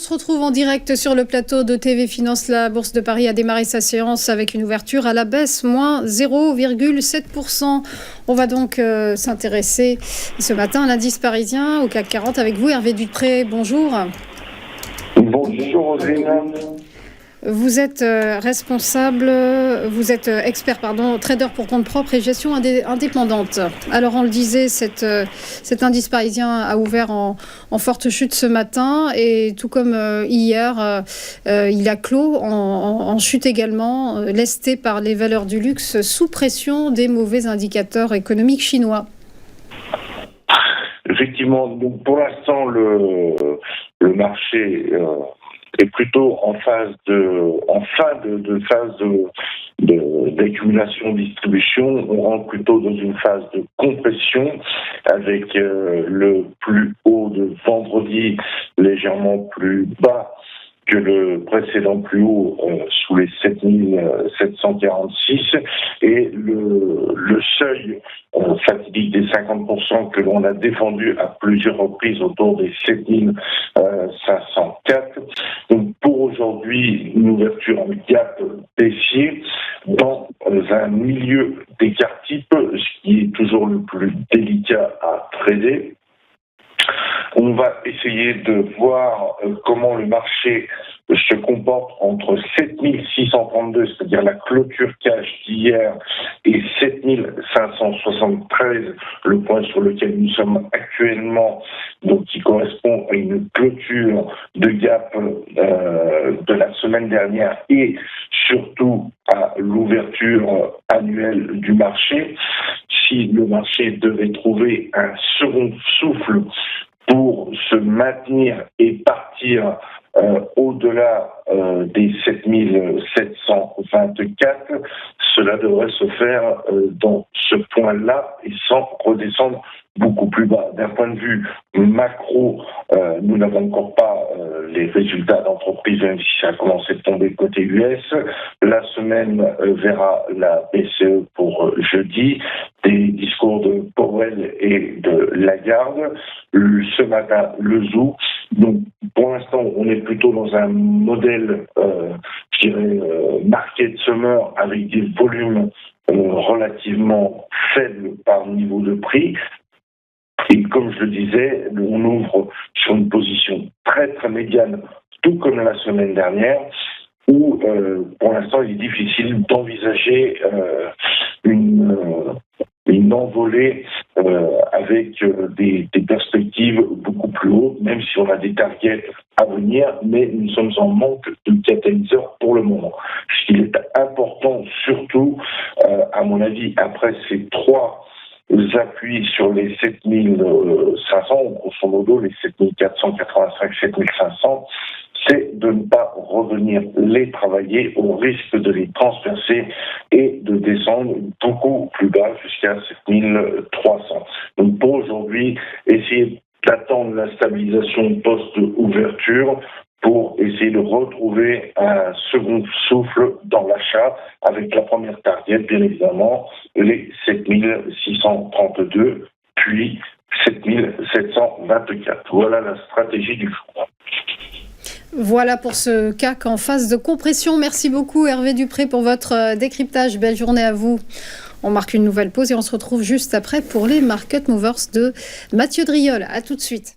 se retrouve en direct sur le plateau de TV Finance. La Bourse de Paris a démarré sa séance avec une ouverture à la baisse, moins 0,7%. On va donc s'intéresser ce matin à l'indice parisien, au CAC 40, avec vous, Hervé Dupré. Bonjour. Bonjour, Roselyne. Vous êtes responsable, expert, trader pour compte propre et gestion indépendante. Alors on le disait, cet indice parisien a ouvert en forte chute ce matin et tout comme hier, il a clos en chute également, lesté par les valeurs du luxe sous pression des mauvais indicateurs économiques chinois. Effectivement, donc pour l'instant, le marché est plutôt en fin de phase d'accumulation distribution. On rentre plutôt dans une phase de compression avec le plus haut de vendredi légèrement plus bas que le précédent plus haut sous les 7746 et le seuil fatidique des 50% que l'on a défendu à plusieurs reprises autour des 7504. Donc pour aujourd'hui, une ouverture en gap baissier dans un milieu d'écart type, ce qui est toujours le plus délicat à trader. On va essayer de voir comment le marché se comporte entre 7632, c'est-à-dire la clôture cash d'hier, et 7573, le point sur lequel nous sommes actuellement, donc qui correspond à une clôture de gap de la semaine dernière et surtout à l'ouverture annuelle du marché. Si le marché devait trouver un second souffle pour se maintenir et partir au-delà des 7724, cela devrait se faire dans ce point-là et sans redescendre beaucoup plus bas. D'un point de vue macro, nous n'avons encore pas les résultats d'entreprise, même si ça a commencé à tomber côté US. La semaine verra la BCE pour jeudi, des discours de Powell et de Lagarde. Ce matin, le ZOO. Donc, pour l'instant, on est plutôt dans un modèle, market summer avec des volumes relativement faibles par niveau de prix. Et comme je le disais, on ouvre sur une position très très médiane, tout comme la semaine dernière, où pour l'instant il est difficile d'envisager une envolée avec des perspectives beaucoup plus hautes, même si on a des targets à venir, mais nous sommes en manque de catalyseurs pour le moment. Ce qui est important, surtout, à mon avis, après ces trois appuis sur les 7500, grosso modo les 7485, 7500, c'est de ne pas revenir les travailler au risque de les transpercer et de descendre beaucoup plus bas jusqu'à 7300. Donc pour aujourd'hui, essayer d'attendre la stabilisation post-ouverture pour essayer de retrouver un second souffle dans l'achat avec la première target, bien évidemment, les 7632, puis 7724. Voilà la stratégie du jour. Voilà pour ce CAC en phase de compression. Merci beaucoup Hervé Dupré pour votre décryptage. Belle journée à vous. On marque une nouvelle pause et on se retrouve juste après pour les Market Movers de Mathieu Driol. À tout de suite.